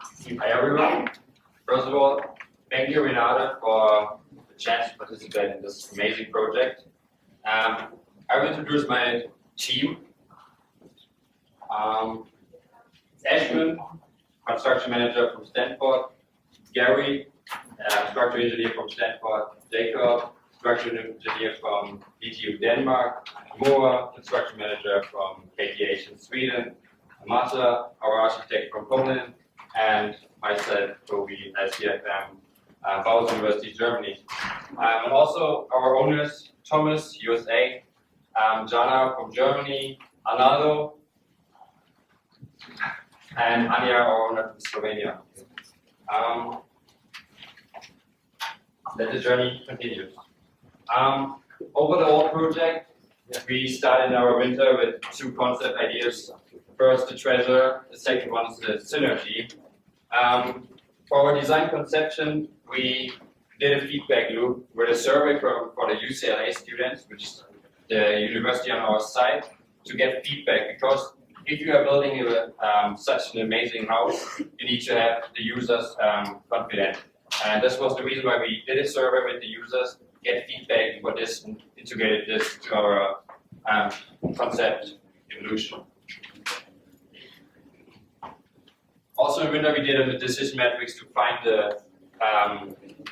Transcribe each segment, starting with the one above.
Hi everyone. First of all, thank you Renata for the chance to participate in this amazing project. I will introduce my team. Ashwin, construction manager from Stanford. Gary, structural engineer from Stanford. Jacob, structural engineer from DTU Denmark. Moa, construction manager from KTH in Sweden. Mata, our architect from Poland. And myself, Toby, SCFM, Bauhaus University, Germany. And also our owners, Thomas, USA, Jana from Germany, Arnaldo, and Anja, our owner from Slovenia. Let the journey continue. Over the whole project, we started in our winter with two concept ideas. First, the treasure, the second one is the synergy. For our design conception, we did a feedback loop with a survey for the UCLA students, which is the university on our site, to get feedback, because if you are building such an amazing house, you need to have the users confident. And this was the reason why we did a survey with the users, get feedback for this, and integrated this to our concept evolution. Also in winter, we did a decision matrix to find the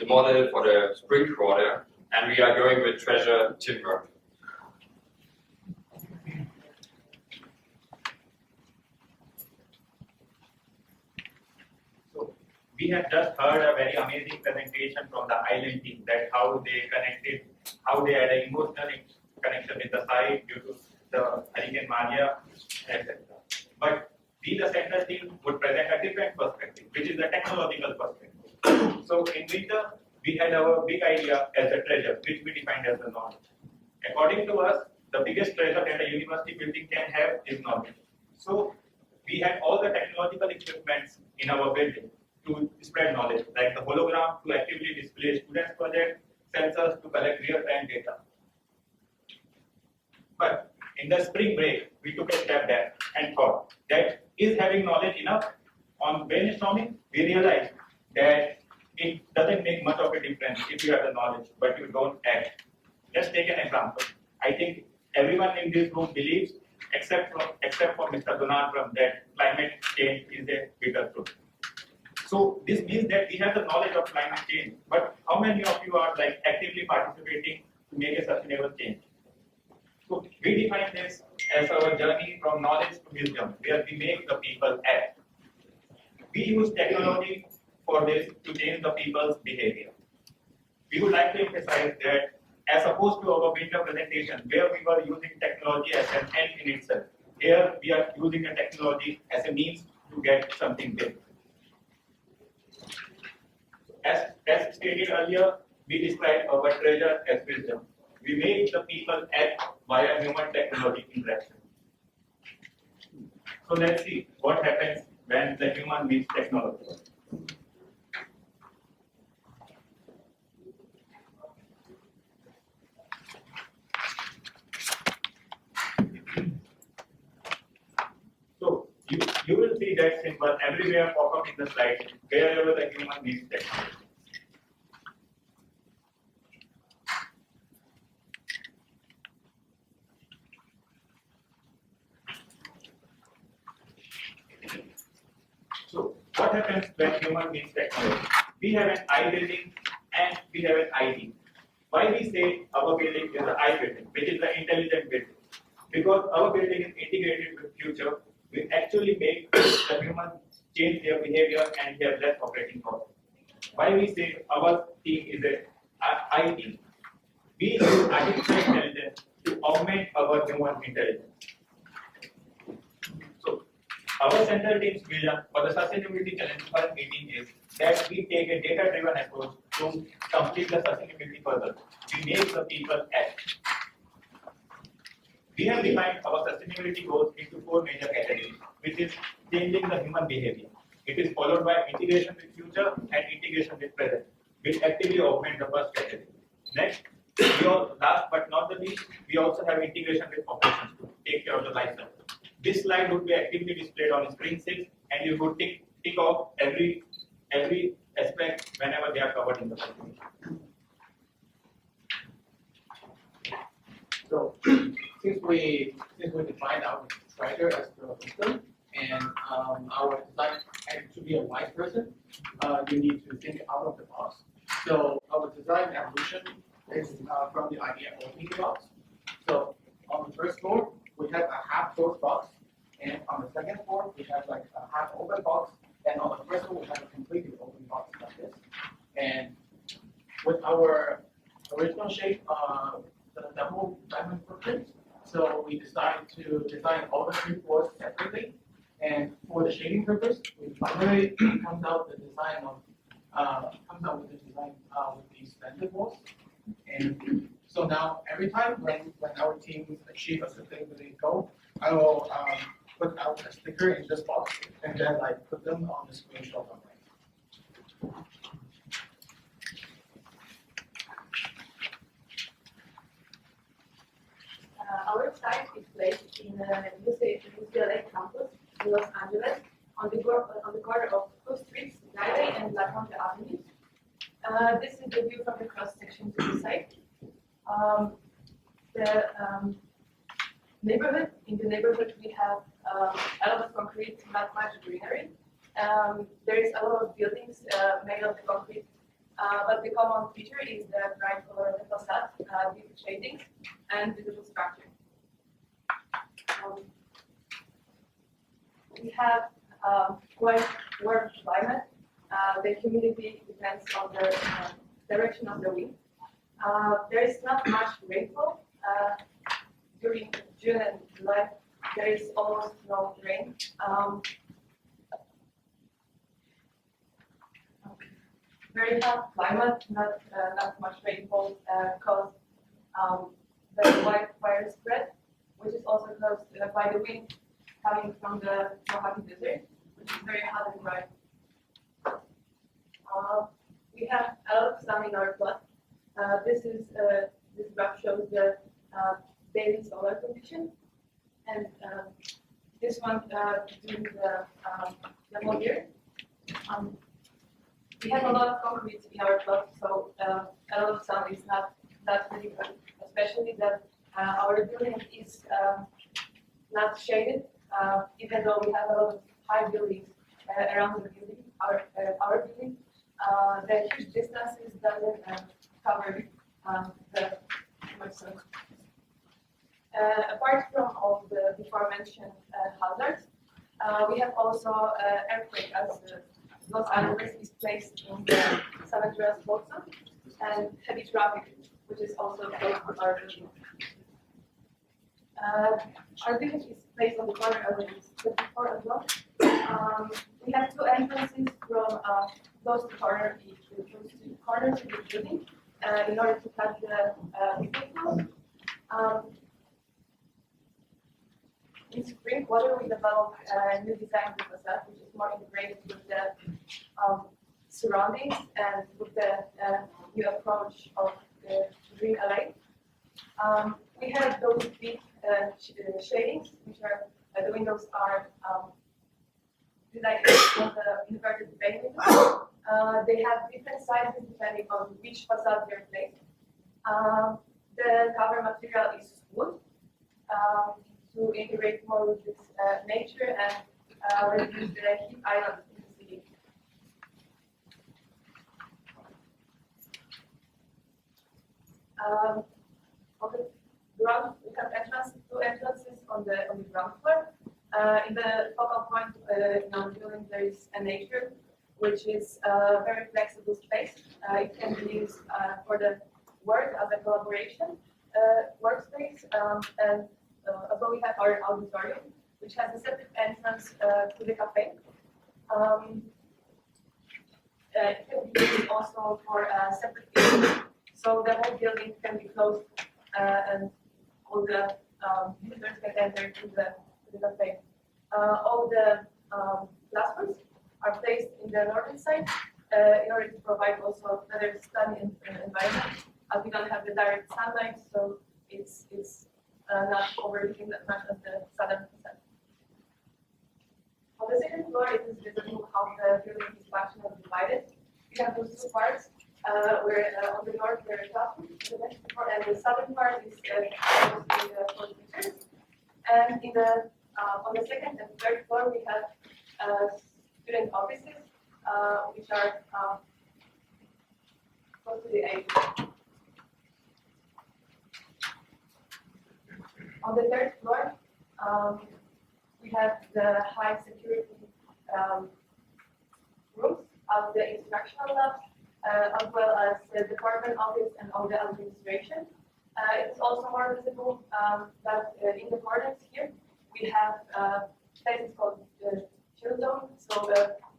model for the spring quarter, and we are going with treasure timber. So we have just heard a very amazing presentation from the island team, that how they connected, how they had an emotional connection with the site due to the Hurricane Maria, etc. But we, the center team, would present a different perspective, which is the technological perspective. So in winter, we had our big idea as a treasure, which we defined as the knowledge. According to us, the biggest treasure that a university building can have is knowledge. So we had all the technological equipments in our building to spread knowledge, like the hologram to actively display students' projects, sensors to collect real-time data. But in the spring break, we took a step back and thought that is having knowledge enough? On brainstorming, we realized that it doesn't make much of a difference if you have the knowledge, but you don't act. Let's take an example. I think everyone in this room believes, except for Mr. Donald Trump, that climate change is a bigger truth. So this means that we have the knowledge of climate change, but how many of you are actively participating to make a sustainable change? So we define this as our journey from knowledge to wisdom, where we make the people act. We use technology for this to change the people's behavior. We would like to emphasize that as opposed to our winter presentation, where we were using technology as an end in itself, here we are using a technology as a means to get something big. As stated earlier, we describe our treasure as wisdom. We make the people act via human-technology interaction. So let's see what happens when the human meets technology. So you will see that symbol everywhere pop up in the slide, wherever the human meets technology. So what happens when human meets technology? We have an I building and we have an ID. Why we say our building is the I building, which is the intelligent building? Because our building is integrated with future, we actually make the human change their behavior and have less operating costs. Why we say our team is a I team? We use artificial intelligence to augment our human intelligence. Our central team's vision for the sustainability challenge first meeting is that we take a data-driven approach to complete the sustainability puzzle. We make the people act. We have defined our sustainability goals into 4 major categories, which is changing the human behavior. It is followed by integration with future and integration with present, which actively augment the first category. Next, last but not the least, we also have integration with operations to take care of the life cycle. This slide would be actively displayed on screen 6, and you would tick tick off every aspect whenever they are covered in the presentation. So since we defined our treasure as the system and our design and to be a wise person, you need to think out of the box. So our design evolution is from the idea of opening the box. So on the first floor, we have a half closed box, and on the second floor, we have like a half open box, and on the first floor, we have a completely open box like this. And with our original shape, the double diamond footprint, so we decided to design all the 3 floors separately. And for the shading purpose, we finally comes out with the design with these standard walls. And so now every time when our team achieve a sustainability goal, I will put out a sticker in this box and then I put them on the screenshot on my. Our site is placed in UCLA campus in Los Angeles on the corner of 2 streets, Riley and La Conte Avenue. This is the view from the cross section to the site. In the neighborhood we have a lot of concrete, not much greenery. There is a lot of buildings made of concrete, but the common feature is the bright color of the facade, deep shading, and beautiful structure. We have quite warm climate. The humidity depends on the direction of the wind. There is not much rainfall. During June and July, there is almost no rain. Very hot climate, not much rainfall, caused the wildfire spread, which is also caused by the wind coming from the Mojave Desert, which is very hot and dry. We have a lot of sun in our plot. This graph shows the daily solar condition, and this one during the whole year. We have a lot of concrete in our plot, so a lot of sun is not that really good, especially that our building is not shaded, even though we have a lot of high buildings around the building, our building. The huge distances doesn't cover the much sun. Apart from all the before mentioned hazards, we have also earthquake, as Los Angeles is placed in the San Andreas fault zone, and heavy traffic, which is also close to our building. Our building is placed on the corner, as I said before as well. We have 2 entrances from close to corners of the building in order to cut the flow. In spring quarter, we developed a new design of the facade, which is more integrated with the surroundings and with the new approach of the green LA. We have those big shadings, which are the windows are designed with the inverted bay windows. They have different sizes depending on which facade they're placed. The cover material is wood. To integrate more with this nature and reduce the heat island in the city. On the ground, we have 2 entrances on the ground floor. In the focal point in our building, there is a nature, which is a very flexible space. It can be used for the work as a collaboration workspace, and although we have our auditorium, which has a separate entrance to the cafe. It can be used also for separate buildings, so the whole building can be closed and all the visitors can enter to the cafe. All the classrooms are placed in the northern side in order to provide also better study environment, as we don't have the direct sunlight, so it's not overheating that much as the southern facade. On the second floor, it is visible how the building is functionally divided. We have those two parts, where on the north there are classrooms, the next floor, and the southern part is mostly for teachers. And in the on the second and third floor, we have student offices, which are close to the A. On the third floor, we have the high security rooms of the instructional labs, as well as the department office and all the administration. It's also more visible that in the corners here, we have places called chill zone, so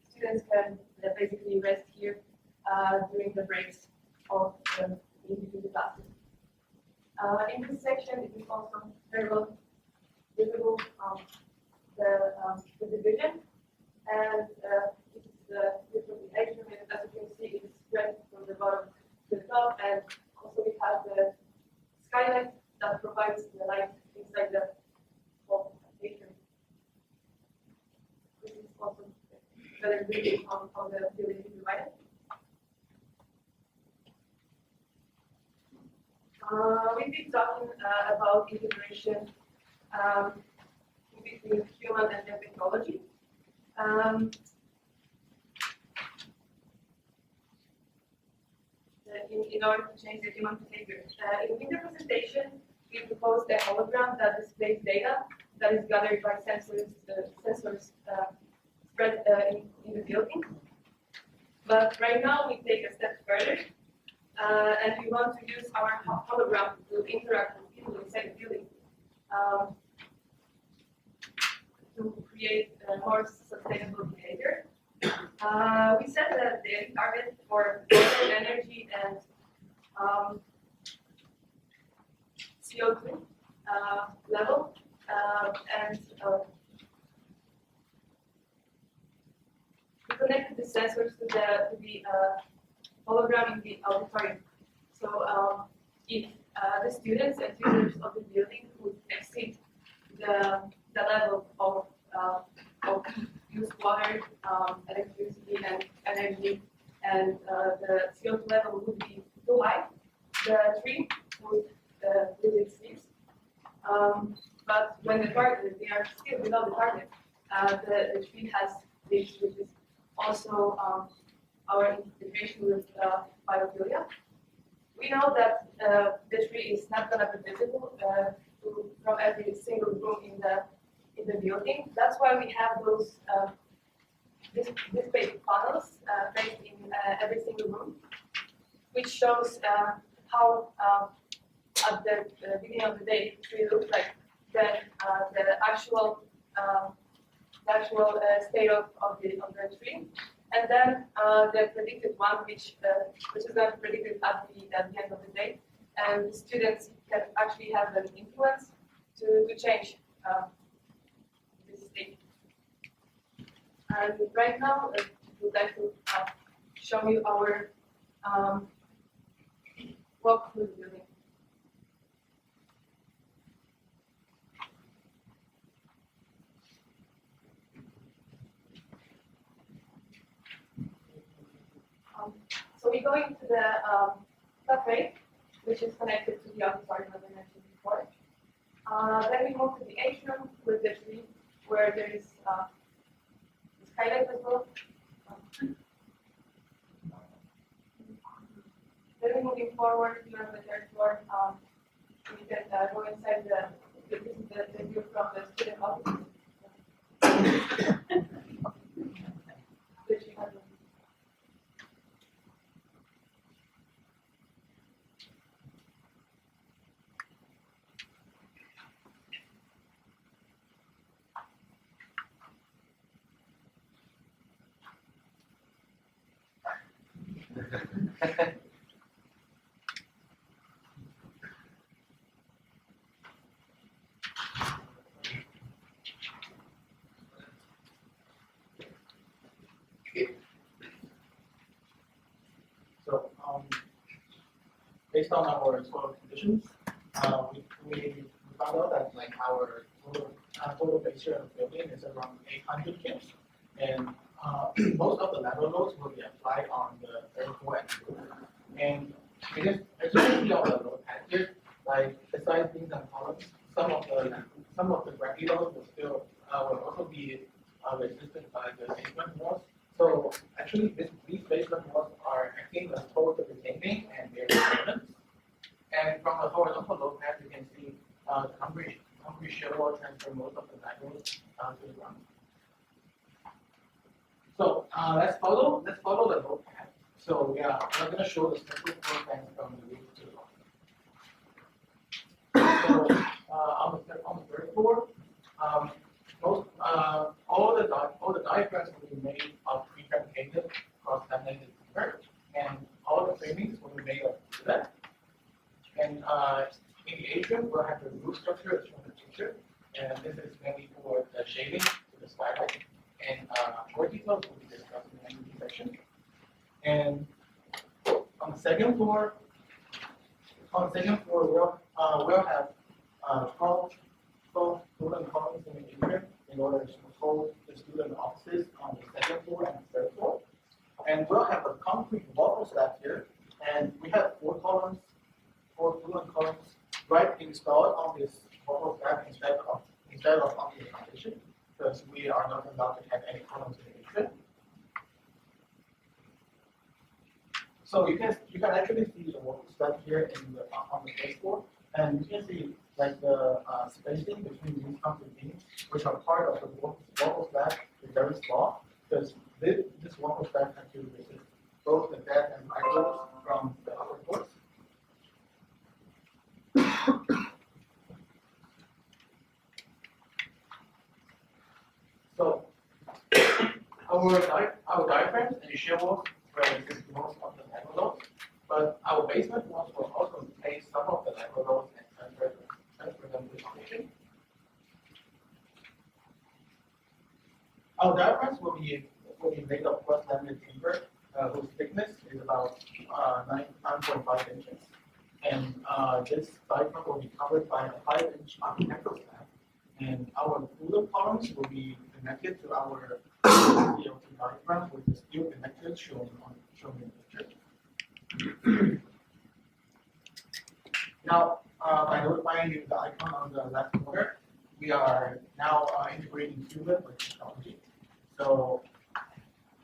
students can basically rest here during the breaks of in between the classes. In this section, it is also very well visible the division, and it is different atrium, and as you can see, it is spread from the bottom to the top, and also we have the skylight that provides the light inside the atrium. This is also better view on how the building is divided. We've been talking about integration between human and technology. In order to change the human behavior. In the presentation, we proposed a hologram that displays data that is gathered by sensors spread in the building. But right now, we take a step further, and we want to use our hologram to interact with people inside the building to create more sustainable behavior. We said that the target for water, energy, and CO2 level, and we connected the sensors to the hologram in the auditorium. So if the students and users of the building would exceed the level of used water, electricity, and energy, and the CO2 level would be too high, the tree would lose its leaves. But when they are still below the target, the tree has leaves, which is also our integration with biophilia. We know that the tree is not going to be visible from every single room in the building. That's why we have those display panels placed in every single room, which shows how at the beginning of the day the tree looks like, then the actual state of the tree, and then the predicted one, which is not predicted at the end of the day, and the students can actually have an influence to change this state. And right now, I would like to show you our walk through the building. So we go into the cafe, which is connected to the auditorium, as I mentioned before. Then we move to the atrium with the tree, where there is the skylight as well. Then we're moving forward here on the third floor. We can go inside this is the view from the student office. So, based on our soil conditions, we found out that like our total base year of building is around 800 kids. And most of the lateral loads will be applied on the third floor and roof. And because as you can see on the load packages, like besides beams and columns, some of the gravity loads will also be resisted by the basement walls. So actually, these basement walls are acting as both the retaining and their components. And from the horizontal load pack, you can see the concrete shear wall transfer most of the laterals to the ground. So let's follow the load path. So yeah, I'm going to show the special floor plans from the roof to the roof. So on the third floor, all the diagrams will be made of prefabricated cross-laminated timber, and all the framings will be made of that. And in the atrium, we'll have the roof structure as shown in the picture, and this is mainly for the shading to the skylight. And more details will be discussed in the section. And on the second floor, we'll have 12 student columns in the atrium in order to hold the student offices on the second floor and third floor. And we'll have a concrete wall slab here, and we have 4 student columns right installed on this wall slab instead of on the foundation, because we are not allowed to have any columns in the atrium. So you can actually see the wall slab here on the first floor, and you can see like the spacing between these concrete beams, which are part of the wall slab, is very small, because this wall slab has to resist both the depth and height loads from the upper floors. So our diaphragms and shear walls will resist most of the lateral loads, but our basement walls will also take some of the lateral loads and transfer them to the foundation. Our diaphragms will be made of cross-laminated timber, whose thickness is about 9.5 inches. And this diaphragm will be covered by a 5-inch architectural slab. And our cooler columns will be connected to our CO2 diaphragm with the steel connectors shown in the picture. Now, by notifying you the icon on the left corner, we are now integrating Cuban with technology. So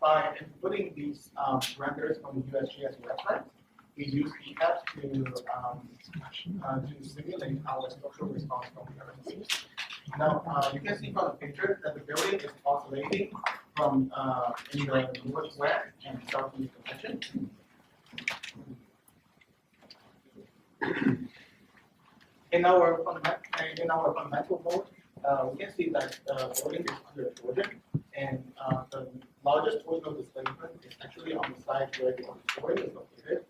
by inputting these parameters from the USGS website, we use PCAPs to simulate our structural response from the RNCs. Now, you can see from the picture that the building is oscillating from in the northwest and southeast direction. In our fundamental mode, we can see that the building is under erosion, and the largest portion of displacement is actually on the side where the auditorium is located.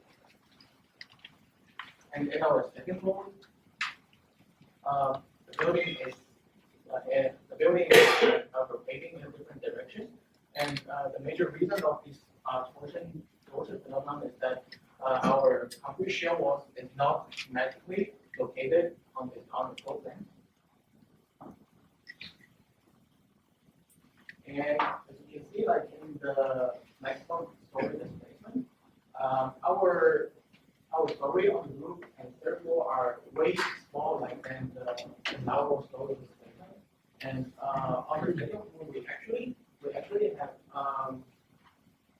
And in our second mode, the building is rotating in a different direction, and the major reason of this torsion phenomenon is that our concrete shear walls is not magically located on the floor plan. And as you can see, like in the maximum story displacement, our story on the roof and third floor are way small, like than the allowable story displacement. And on the second floor, we actually have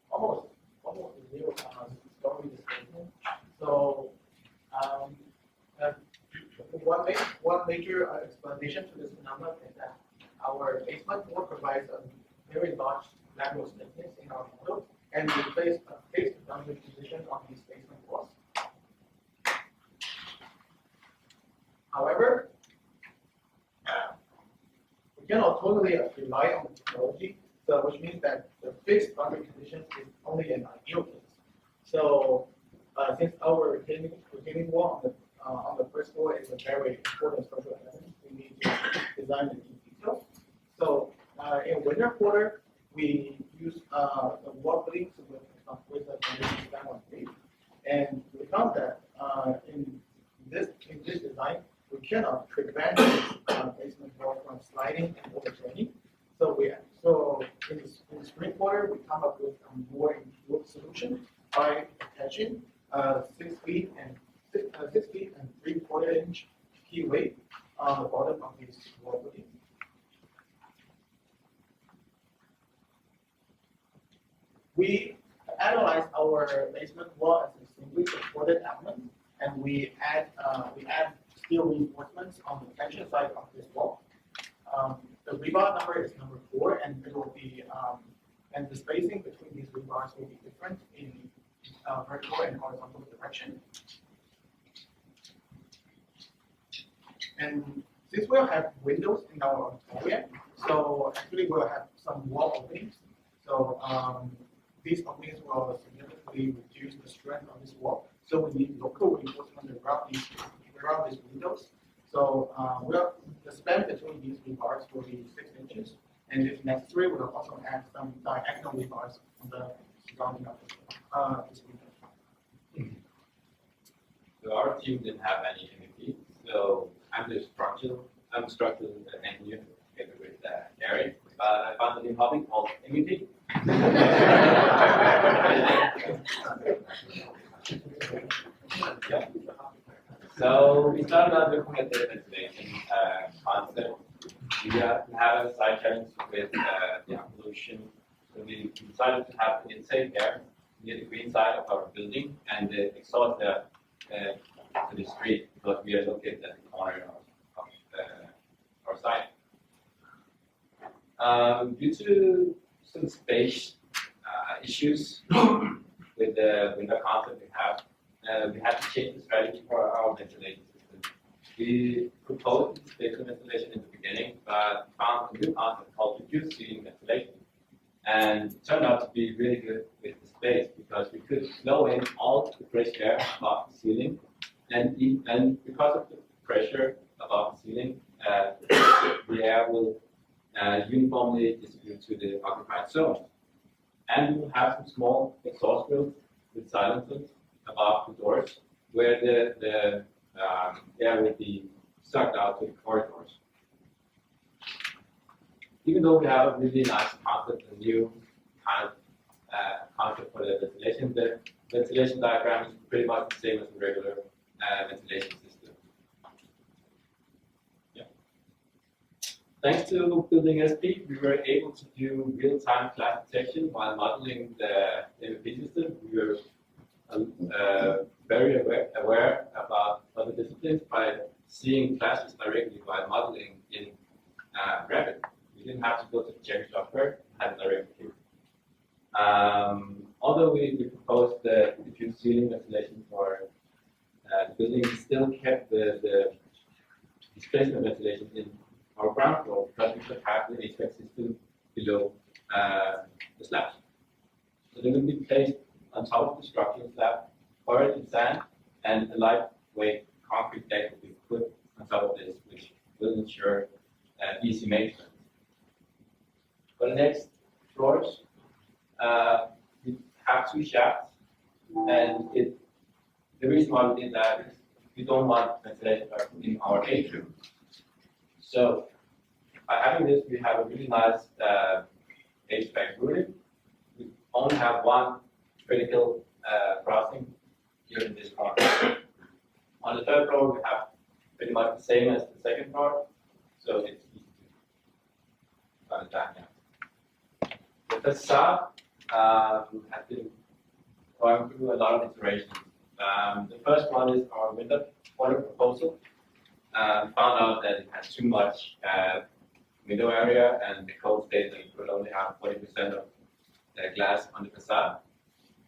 almost zero story displacement. So one major explanation to this phenomenon is that our basement floor provides a very large lateral stiffness in our model, and we place a fixed boundary position on these basement walls. However, we cannot totally rely on the technology, so which means that the fixed boundary condition is only an ideal case. So since our retaining wall on the first floor is a very important structural element, we need to design it in detail. So in winter quarter, we use the wall fittings with a foundation design on three, and we found that in this design, we cannot prevent this basement wall from sliding and overturning. So So in the spring quarter, we come up with a more improved solution by attaching 6 feet and 3/4 inch key weight on the bottom of these wall footings. We analyze our basement wall as a simply supported element, and we add steel reinforcements on the tension side of this wall. The rebar number is number 4, and it will be and the spacing between these rebars will be different in vertical and horizontal direction. And since we'll have windows in our auditorium, so actually we'll have some wall openings. So these openings will significantly reduce the strength of this wall. So we need local reinforcement around these windows. So the span between these rebars will be 6 inches, and if necessary, we'll also add some diagonal rebars on the surrounding of this window. So our team didn't have any MEP, so I'm the structural engineer together with Gary, but I found a new hobby called MEP. Yeah. So we started out looking at the ventilation concept. We have a side challenge with the pollution. So we decided to have the inside air near the green side of our building and the exhaust air to the street, because we are located at the corner of our site. Due to some space issues with the concept we had to change the strategy for our ventilation system. We proposed spatial ventilation in the beginning, but found a new concept called reduced ceiling ventilation. And it turned out to be really good with the space, because we could flow in all the fresh air above the ceiling, and because of the pressure above the ceiling, the air will uniformly distribute to the occupied zone. And we will have some small exhaust grills with silencers above the doors, where the air will be sucked out to the corridors. Even though we have a really nice concept, a new kind of concept for the ventilation diagram is pretty much the same as a regular ventilation system. Yeah. Thanks to building SP, we were able to do real-time class detection while modeling the MEP system. We were very aware about other disciplines by seeing classes directly by modeling in Revit. We didn't have to go to the Cherry software, had it directly. Although we proposed the diffuse ceiling ventilation for the building, we still kept the displacement ventilation in our ground floor, because we could have the HVAC system below the slabs. So they will be placed on top of the structural slab, covered in sand, and a lightweight concrete deck will be put on top of this, which will ensure easy maintenance. For the next floors, we have 2 shafts, and the reason why we did that is we don't want ventilation in our atrium. So by having this, we have a really nice HVAC routing. We only have one critical crossing here in this corner. On the 3rd floor, we have pretty much the same as the 2nd floor, so it's easy to understand now. The facade has been going through a lot of iterations. The first one is our window quarter proposal. Found out that it has too much window area, and the code states that it could only have 40% of the glass on the facade.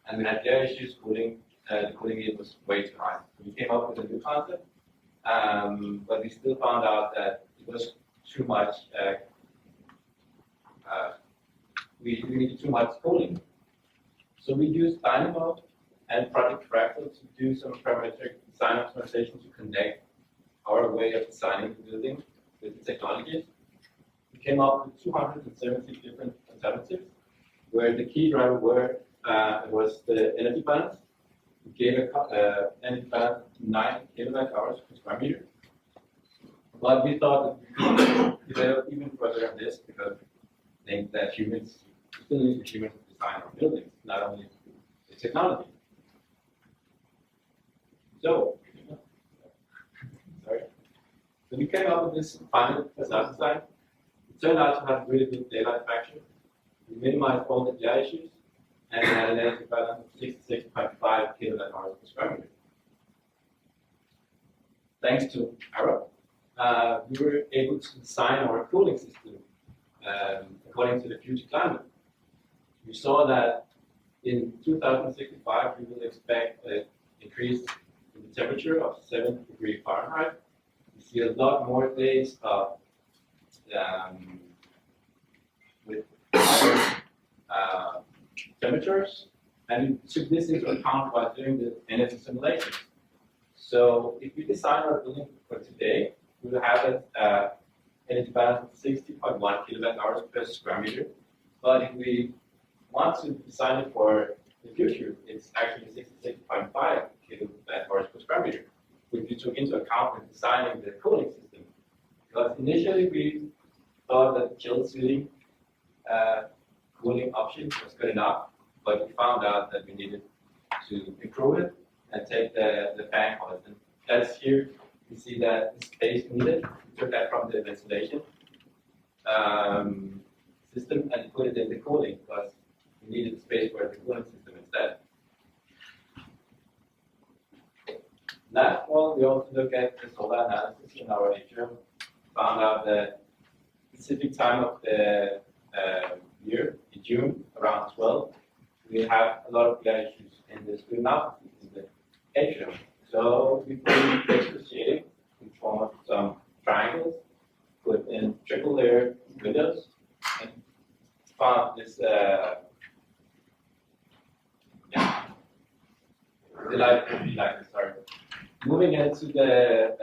And we had their issues cooling. The cooling heat was way too high. So we came up with a new concept, but we still found out that it was too much. We needed too much cooling. So we used Dynamo and Project Fractal to do some parametric design optimization to connect our way of designing the building with the technologies. We came up with 270 different alternatives, where the key driver was the energy balance. We gave an energy balance of 9 kilowatt hours per square meter. But we thought that we could develop even further on this, because think that humans still need humans to design our buildings, not only the technology. So, sorry. So we came up with this final facade design. It turned out to have really good daylight factor. We minimized all the glare issues and had an energy balance of 66.5 kilowatt hours per square meter. Thanks to Arrow, we were able to design our cooling system according to the future climate. We saw that in 2065 we will expect an increase in the temperature of 7 degrees Fahrenheit. We see a lot more days of with higher temperatures, and we took this into account while doing the energy simulations. So if we design our building for today, we will have an energy balance of 60.1 kilowatt hours per square meter. But if we want to design it for the future, it's actually 66.5 kilowatt hours per square meter, which we took into account when designing the cooling system. Because initially we thought that the chilled ceiling cooling option was good enough, but we found out that we needed to improve it and take the fan constant. That's here. You see that the space needed. We took that from the ventilation system and put it in the cooling because we needed space for the cooling system instead. Last one, we also look at the solar analysis in our atrium. Found out that specific time of the year, in June, around 12, we have a lot of glare issues in the student offices, in the atrium. So we put in extra shading in form of some triangles, put in triple layer windows, and found this the light would be like this. Sorry. Moving into the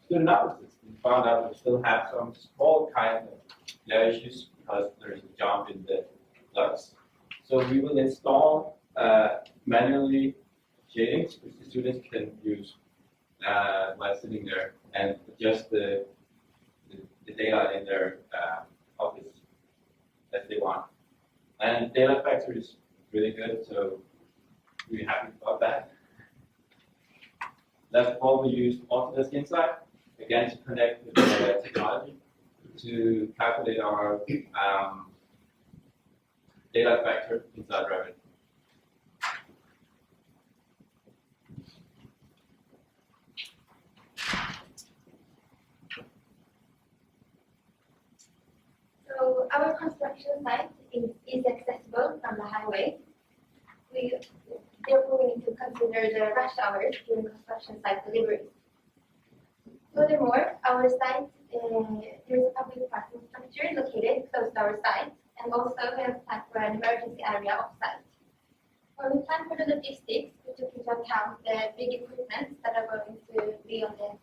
student offices, we found out we still have some small kind of glare issues because there is a jump in the lux. So we will install manually shadings, which the students can use while sitting there and adjust the daylight in their office as they want. And daylight factor is really good, so we're happy about that. Last of all, we used Autodesk Insight, again to connect with the technology to calculate our daylight factor inside Revit. So our construction site is accessible from the highway. Therefore, we need to consider the rush hours during construction site deliveries. Furthermore, our site, there is a public parking structure located close to our site, and also we have planned for an emergency area off-site. When we planned for the logistics, we took into account the big equipment that are going to be on the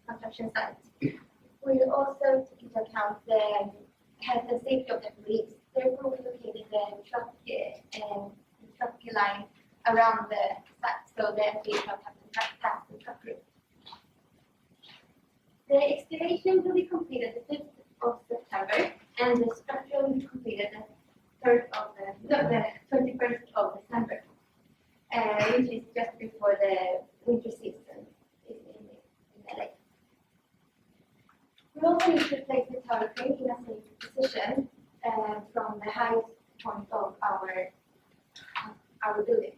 construction site. We also took into account the health and safety of the employees. Therefore, we located the truck line around the site, so the employees don't have to pass the truck route. The excavation will be completed the 5th of September, and the structure will be completed the 21st of December, which is just before the winter season is in LA. We also need to place the tower crane in a safe position from the highest point of our building.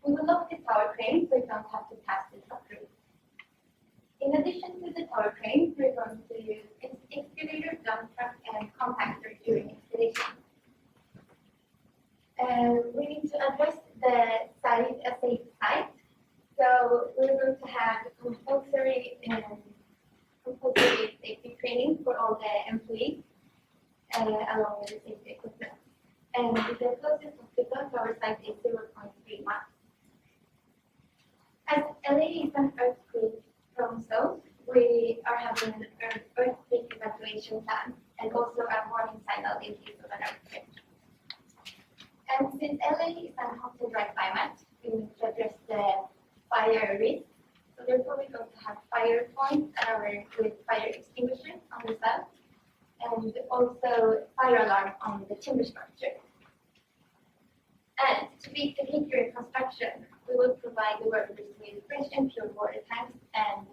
We will lock the tower crane so you don't have to pass the truck route. In addition to the tower crane, we're going to use excavator, dump truck, and compactor during excavation. We need to address the site as a safe site. So we're going to have compulsory safety training for all the employees, along with the safety equipment. And the closest hospital to our site is 0.3 miles. As LA is an earthquake-prone zone, we are having an earthquake evacuation plan and also a warning signal in case of an earthquake. And since LA is an hot and dry climate, we need to address the fire risk. So therefore, we're going to have fire points with fire extinguishers on the site. and also fire alarm on the timber structure. And to be secure construction, we will provide the workers with fresh and pure water tanks and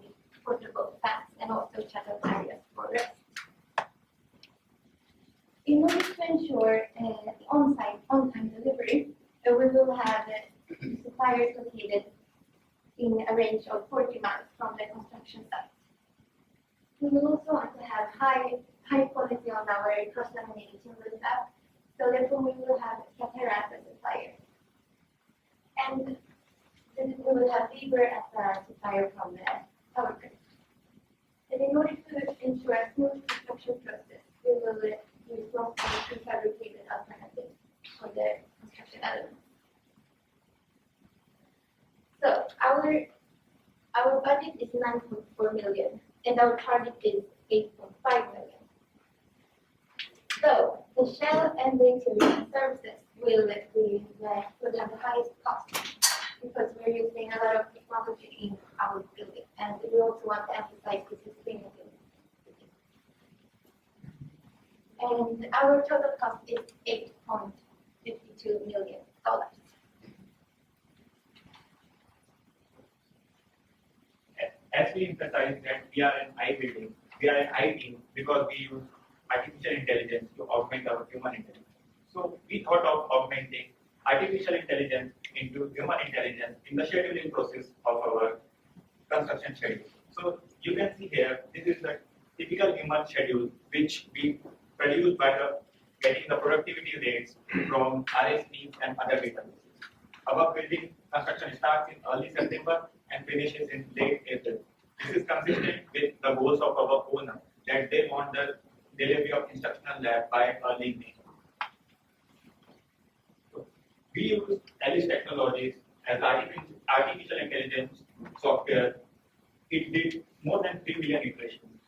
portable fans and also shuttle areas for rest. In order to ensure the on-time delivery, we will have suppliers located in a range of 40 miles from the construction site. We will also want to have high quality on our cross-laminated timber slab, so therefore we will have Catera as a supplier. And then we will have Weber as a supplier from the power grid. And in order to ensure a smooth construction process, we will use mostly prefabricated alternatives for the construction elements. So our budget is 9.4 million and our target is 8.5 million. So the shell and the interior services will have the highest cost because we're using a lot of technology in our building and we also want to emphasize the sustainability. And our total cost is $8.52 million. As we emphasize that we are an I building, we are an I team because we use artificial intelligence to augment our human intelligence. So we thought of augmenting artificial intelligence into human intelligence in the scheduling process of our construction schedule. So you can see here, this is the typical human schedule which we produce by getting the productivity rates from RSPs and other databases. Our building construction starts in early September and finishes in late April. This is consistent with the goals of our owner that they want the delivery of instructional lab by early May. So we use Alice Technologies as artificial intelligence software. It did more than 3 billion iterations.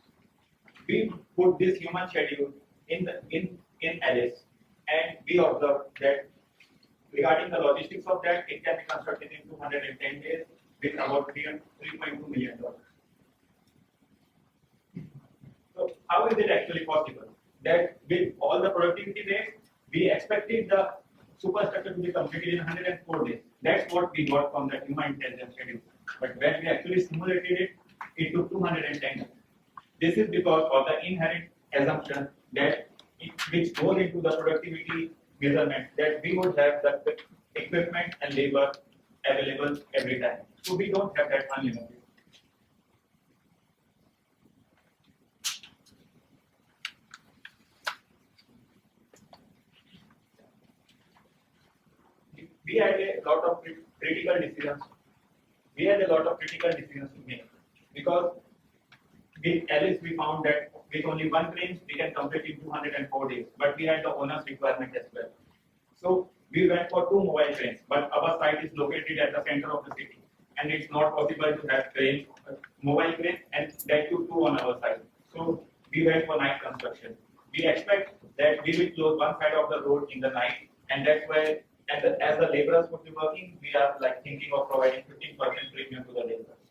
We put this human schedule in Alice, and we observed that regarding the logistics of that, it can be constructed in 210 days with about $3.2 million. So how is it actually possible that with all the productivity rates, we expected the superstructure to be completed in 104 days? That's what we got from the human intelligence schedule. But when we actually simulated it, it took 210 days. This is because of the inherent assumption that which goes into the productivity measurement that we would have the equipment and labor available every time. So we don't have that unlimited. We had a lot of critical decisions. We had a lot of critical decisions to make because with Alice we found that with only one crane we can complete in 204 days, but we had the owner's requirement as well. So we went for 2 mobile cranes, but our site is located at the center of the city, and it's not possible to have mobile crane, and that too 2 on our side. So we went for night construction. We expect that we will close one side of the road in the night, and that's why, as the laborers would be working, we are like thinking of providing 15% premium to the laborers.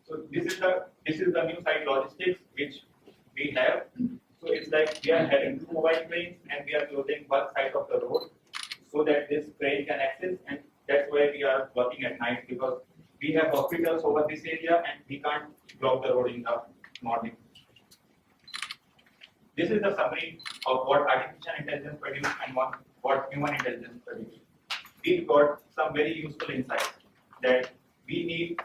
So this is the new site logistics which we have. So it's like we are having 2 mobile cranes and we are closing one side of the road so that this crane can access, and that's why we are working at night because we have hospitals over this area and we can't block the road in the morning. This is the summary of what artificial intelligence produced and what human intelligence produced. We got some very useful insights that we need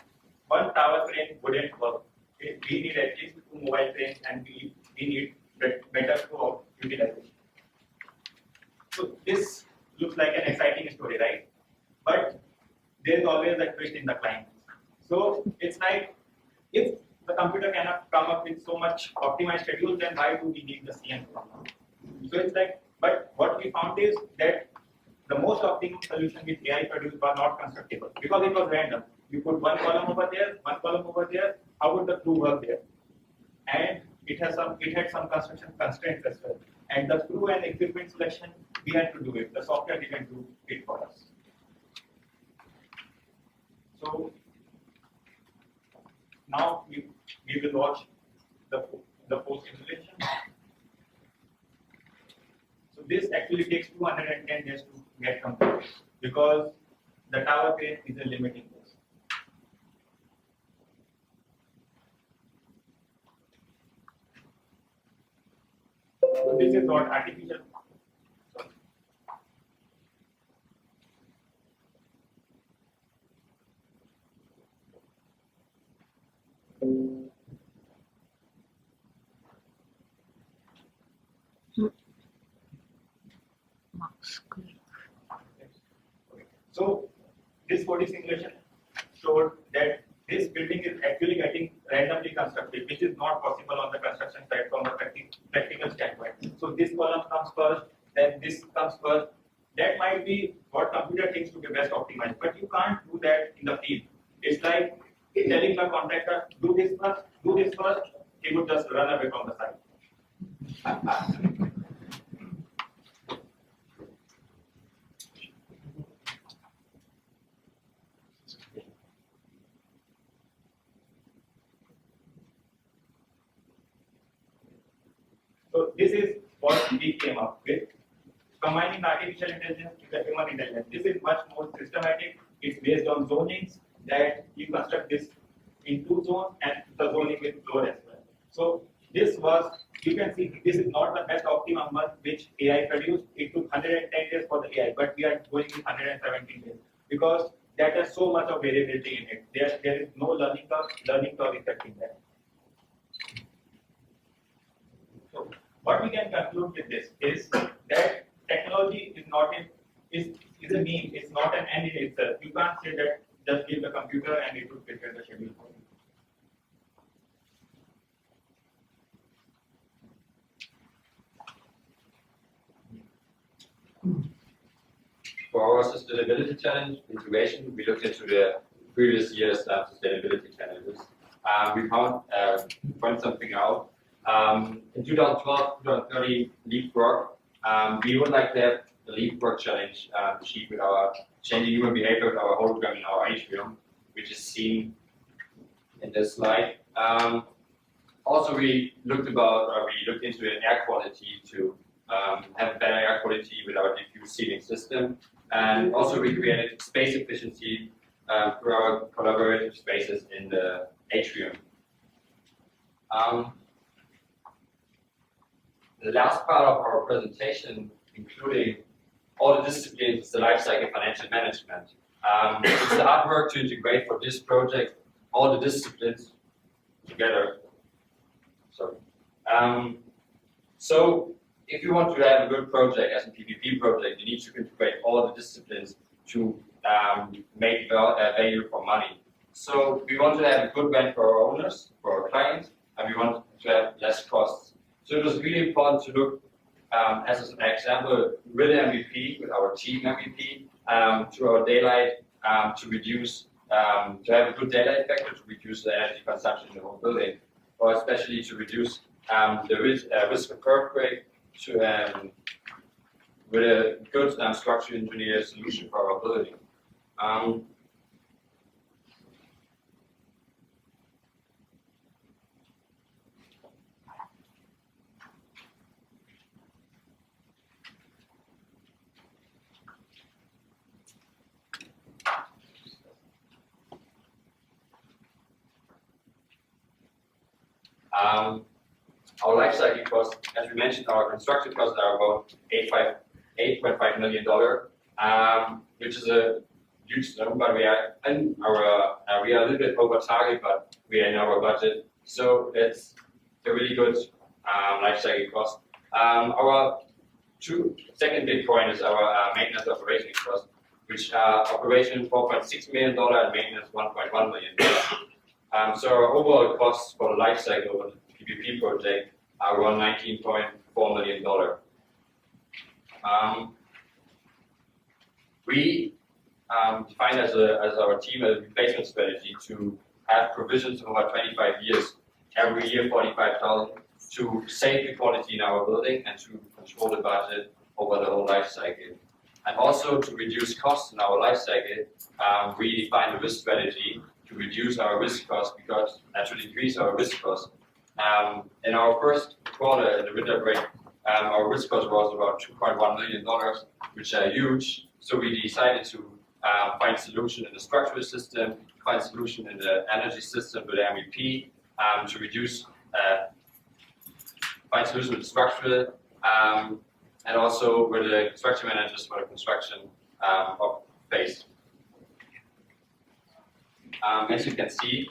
one tower crane wouldn't work. We need at least 2 mobile cranes and we need better flow of utilization. So this looks like an exciting story, right? But there is always a twist in the climax. So it's like if the computer cannot come up with so much optimized schedule, then why do we need the CM from now? So it's like, but what we found is that the most optimum solution with AI produced were not constructible because it was random. You put one column over there, one column over there. How would the crew work there? And it had some construction constraints as well. And the crew and equipment selection, we had to do it. The software didn't do it for us. So now we will watch the post simulation. So this actually takes 210 days to get completed because the tower crane is a limiting force. So this is not artificial. Sorry. So this 4D simulation showed that this building is actually getting randomly constructed, which is not possible on the construction site from a practical standpoint. So this column comes first, then this comes first. That might be what computer thinks to be best optimized, but you can't do that in the field. It's like telling the contractor, do this first, he would just run away from the site. So this is what we came up with, combining artificial intelligence with the human intelligence. This is much more systematic. It's based on zonings that you construct this in 2 zones and the zoning with floor as well. So this was, you can see, this is not the best optimum one which AI produced. It took 110 days for the AI, but we are going with 117 days because that has so much of variability in it. There is no learning curve effect in that. So what we can conclude with this is that technology is not is a mean, it's not an end in itself. You can't say that just give the computer and it will prepare the schedule for you. For our sustainability challenge integration, we looked into the previous year's sustainability challenges. We found something out. In 2012, 2030 leapfrog, we would like to have the leapfrog challenge achieved with our changing human behavior with our hologram in our atrium, which is seen in this slide. Also, we looked into the air quality to have better air quality with our diffuse seating system, and also we created space efficiency through our collaborative spaces in the atrium. The last part of our presentation, including all the disciplines, is the lifecycle financial management. It's the hard work to integrate for this project all the disciplines together. Sorry. So if you want to have a good project as a PPP project, you need to integrate all the disciplines to make value for money. So we want to have a good rent for our owners, for our clients, and we want to have less costs. So it was really important to look, as an example, with the MVP, with our team MVP, to our daylight, to reduce, to have a good daylight factor, to reduce the energy consumption in the whole building, or especially to reduce the risk of earthquake, with a good structural engineer solution for our building. Our life cycle costs, as we mentioned, our construction costs are about $8.5 million, which is a huge number. But we are a little bit over target, but we are in our budget, so it's a really good life cycle cost. Our second big point is our maintenance operation cost, which operation $4.6 million and maintenance $1.1 million. So our overall costs for the life cycle of the PPP project are around $19.4 million. We defined as our team a replacement strategy to have provisions over 25 years, every year 45,000, to save the quality in our building and to control the budget over the whole life cycle. And also to reduce costs in our life cycle, we defined a risk strategy to reduce our risk costs to decrease our risk costs. In our first quarter, in the winter break our risk cost was about $2.1 million, which are huge. So we decided to find solution in the structural system, find solution in the energy system with MVP to reduce, find solution with the structural, and also with the construction managers for the construction of phase. As you can see,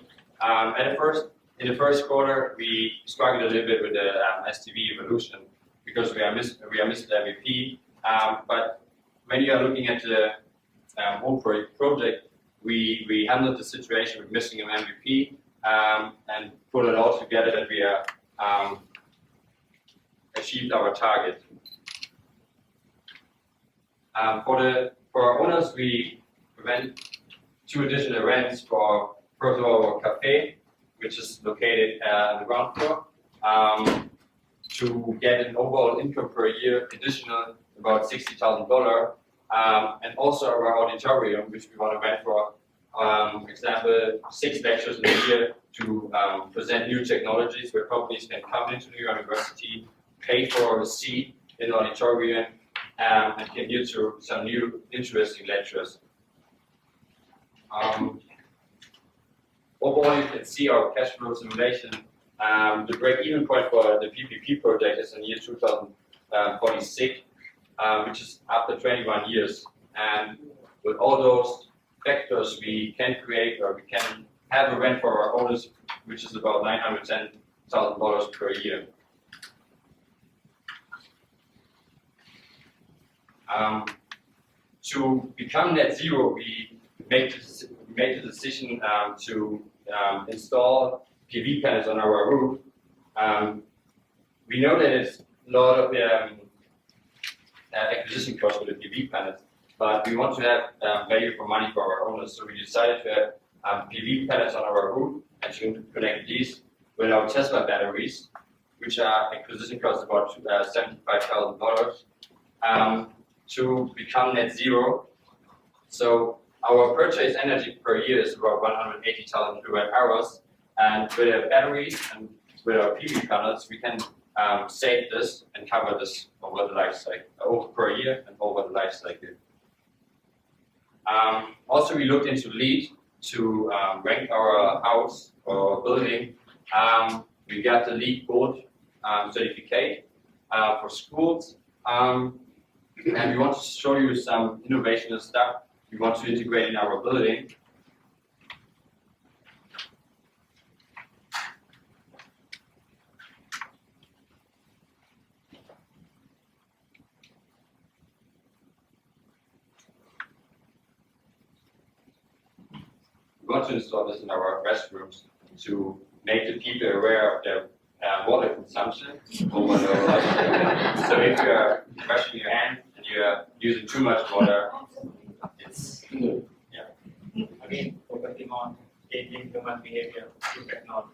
in the first quarter, we struggled a little bit with the STV evolution because we are missing the MVP. But when you are looking at the whole project, we handled the situation with missing an MVP and put it all together that we are achieved our target. For our owners, we went 2 additional events for, first of all, our cafe, which is located on the ground floor, to get an overall income per year additional about $60,000, and also our auditorium, which we want to rent for, example, 6 lectures in a year to present new technologies where companies can come into the university, pay for a seat in the auditorium, and can hear to some new interesting lectures. Overall, you can see our cash flow simulation. The break-even point for the PPP project is in year 2046, which is after 21 years. And with all those factors, we can create or we can have a rent for our owners, which is about $910,000 per year. To become net zero, we made the decision to install PV panels on our roof. We know that it's a lot of acquisition costs for the PV panels, but we want to have value for money for our owners. So we decided to have PV panels on our roof and to connect these with our Tesla batteries, which are acquisition costs about $75,000, to become net zero. So our purchase energy per year is about 180,000 kWh, and with our batteries and with our PV panels, we can save this and cover this over the life cycle, over per year and over the life cycle. Also, we looked into LEED to rank our house or building. We got the LEED Gold certificate for schools, and we want to show you some innovative stuff we want to integrate in our building. We want to install this in our restrooms to make the people aware of their water consumption over the life. So if you are washing your hands and you are using too much water, it's Again, focusing on changing human behavior through technology.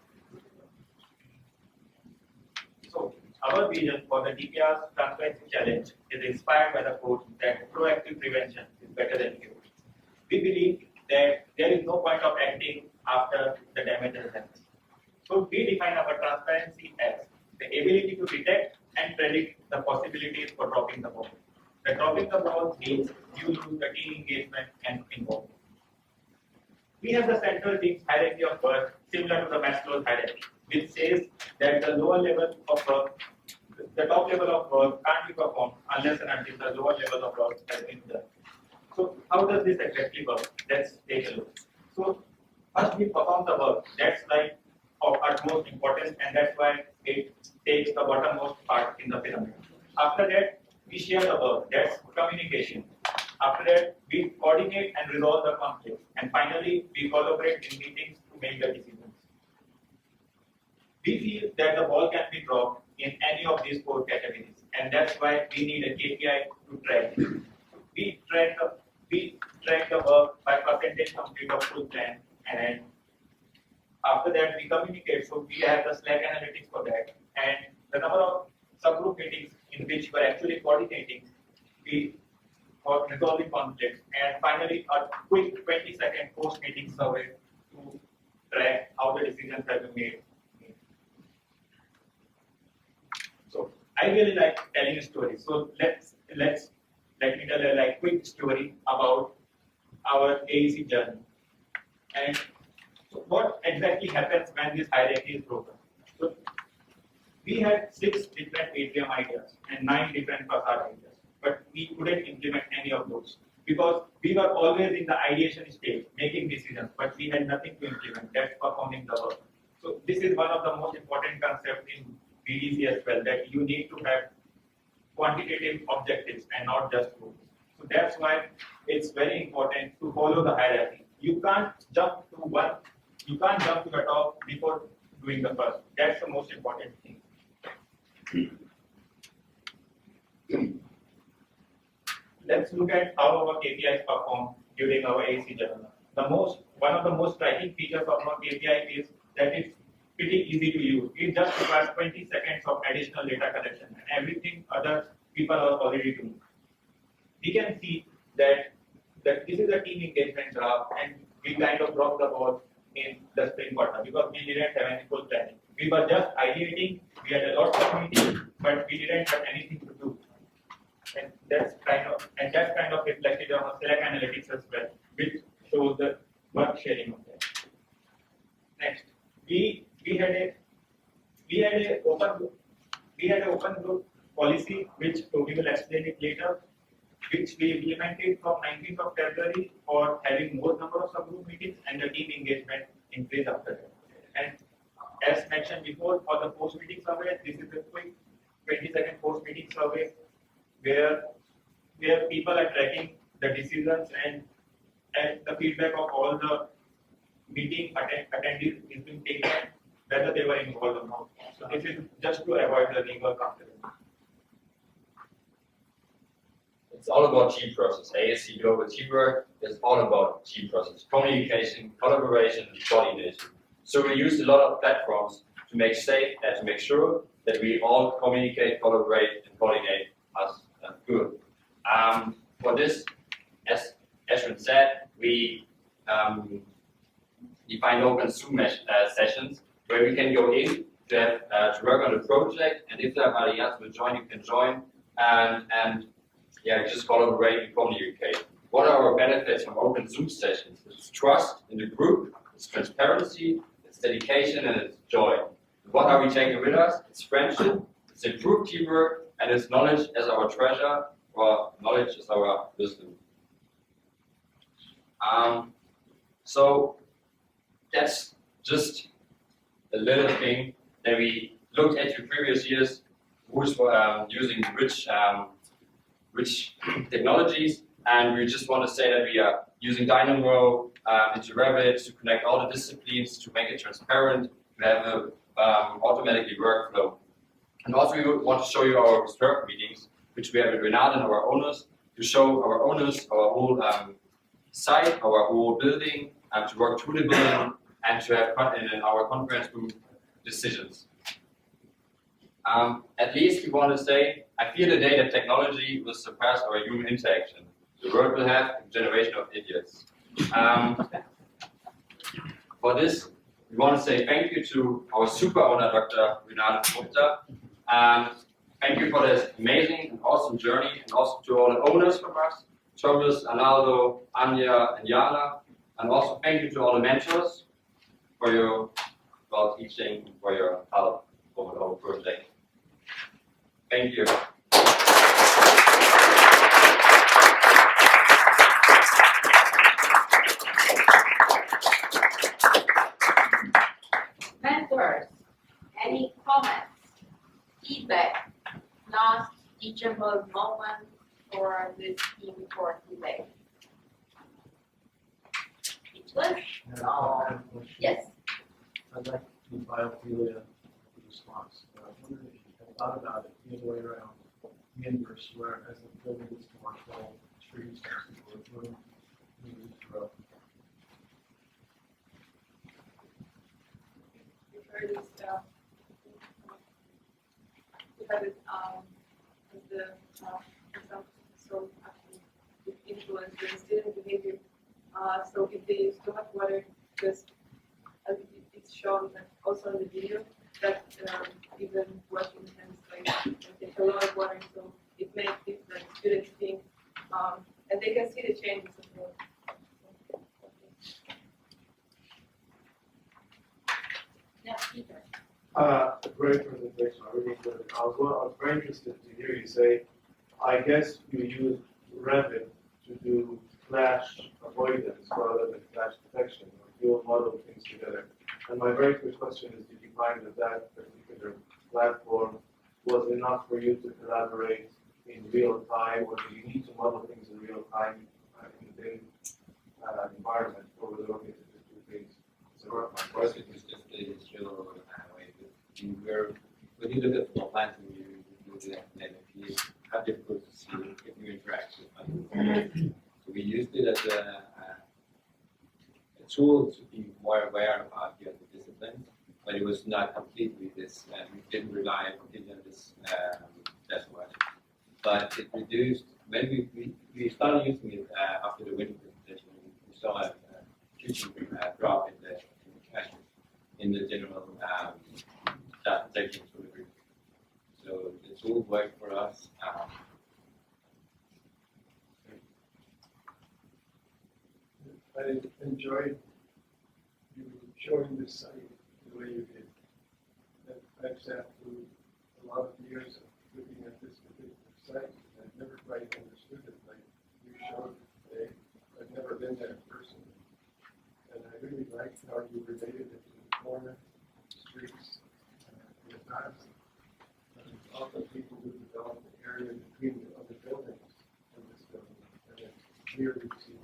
So, our vision for the DPR's transparency challenge is inspired by the quote that proactive prevention is better than cure. We believe that there is no point of acting after the damage has happened. So, we define our transparency as the ability to detect and predict the possibilities for dropping the ball. The dropping the ball means you lose the team engagement and involvement. We have the central team's hierarchy of work similar to the Maslow's hierarchy, which says that the lower level of work, the top level of work can't be performed unless and until the lower level of work has been done. So how does this exactly work? Let's take a look. So first we perform the work. That's like of utmost importance, and that's why it takes the bottommost part in the pyramid. After that, we share the work. That's communication. After that, we coordinate and resolve the conflicts. And finally, we collaborate in meetings to make the decisions. We feel that the ball can be dropped in any of these 4 categories, and that's why we need a KPI to track. We track the work by percentage complete of full plan, and after that we communicate. So we have the Slack analytics for that, and the number of subgroup meetings in which we are actually coordinating, we are resolving conflicts, and finally a quick 20-second post-meeting survey to track how the decisions have been made. So I really like telling a story. So let me tell a quick story about our AEC journey. And so what exactly happens when this hierarchy is broken? So we had 6 different atrium ideas and 9 different facade ideas, but we couldn't implement any of those because we were always in the ideation stage, making decisions, but we had nothing to implement. That's performing the work. So this is one of the most important concepts in BDC as well, that you need to have quantitative objectives and not just goals. So that's why it's very important to follow the hierarchy. You can't jump to the top before doing the first. That's the most important thing. Let's look at how our KPIs perform during our AEC journey. One of the most striking features of our KPI is that it's pretty easy to use. It just requires 20 seconds of additional data collection, and everything other people are already doing. We can see that this is a team engagement graph, and we kind of dropped the ball in the spring quarter because we didn't have any full planning. We were just ideating, we had a lot of meetings, but we didn't have anything to do. And that's kind of reflected on Slack analytics as well, which shows the work sharing of that. Next, we had an open group policy, which we will explain it later, which we implemented from 19th of February for having more number of subgroup meetings, and the team engagement increased after that. And as mentioned before, for the post-meeting survey, this is a quick 20-second post-meeting survey where people are tracking the decisions and the feedback of all the meeting attendees is being taken, whether they were involved or not. So this is just to avoid the legal conflict. It's all about team process. AEC Global Teamwork is all about team process, communication, collaboration, and coordination. So we used a lot of platforms to make safe and to make sure that we all communicate, collaborate, and coordinate us good. For this, as Ashwin said, we define open Zoom sessions where we can go in to work on the project, and if somebody else will join, you can join, and just collaborate and communicate. What are our benefits from open Zoom sessions? It's trust in the group, it's transparency, it's dedication, and it's joy. What are we taking with us? It's friendship, it's improved teamwork, and it's knowledge as our treasure, or knowledge as our wisdom. So that's just a little thing that we looked at the previous years, who's using which technologies, and we just want to say that we are using Dynamo into Revit to connect all the disciplines, to make it transparent, to have a automatically workflow. And also we want to show you our reserve meetings, which we have with Renate and our owners, to show our owners our whole site, our whole building, to work through the building, and to have in our conference room decisions. At least we want to say, I fear the day that technology will surpass our human interaction. The world will have a generation of idiots. For this, we want to say thank you to our super owner, Dr. Renate Gupta. Thank you for this amazing and awesome journey, and also to all the owners from us, Thomas, Arnaldo, Anya, and Jana. And also thank you to all the mentors for your teaching and for your help over the whole project. Thank you. Mentors, any comments, feedback, last teachable moment for this team for today? Speechless? Yes. I'd like to biophilia response. I wonder if you have thought about it the other way around, the inverse, where as the building gets more full, trees and so forth, grow. We've heard this, we have it as the example, so actually it influences the student behavior. So if they use too much water, just as it's shown also in the video, that even working hands like and take a lot of water, so it makes difference. Students think, and they can see the changes as well. Yeah, Peter. Great presentation, I really enjoyed it. I was very interested to hear you say, I guess you use Revit to do clash avoidance rather than clash detection, or you'll model things together. And my very first question is, did you find that that particular platform was enough for you to collaborate in real time, or do you need to model things in real time in the BIM environment, or was it okay to just do things? So, Of course, it was just the usual way. When you look at floor plans and you do the NFP, how difficult to see if you interact with other. So we used it as a tool to be more aware about the other disciplines, but it was not completely this, we didn't rely completely on this dashboard. But it reduced, when we started using it after the winter presentation, we saw a huge drop in the caches in the general data protection for the group. So the tool worked for us. I enjoyed you showing the site the way you did. I've sat through a lot of years of looking at this particular site, and I've never quite understood it like you showed today. I've never been there in person. And I really liked how you related it to the corner streets in the past. Often people who develop the area between the other buildings in this building, and it's clear to see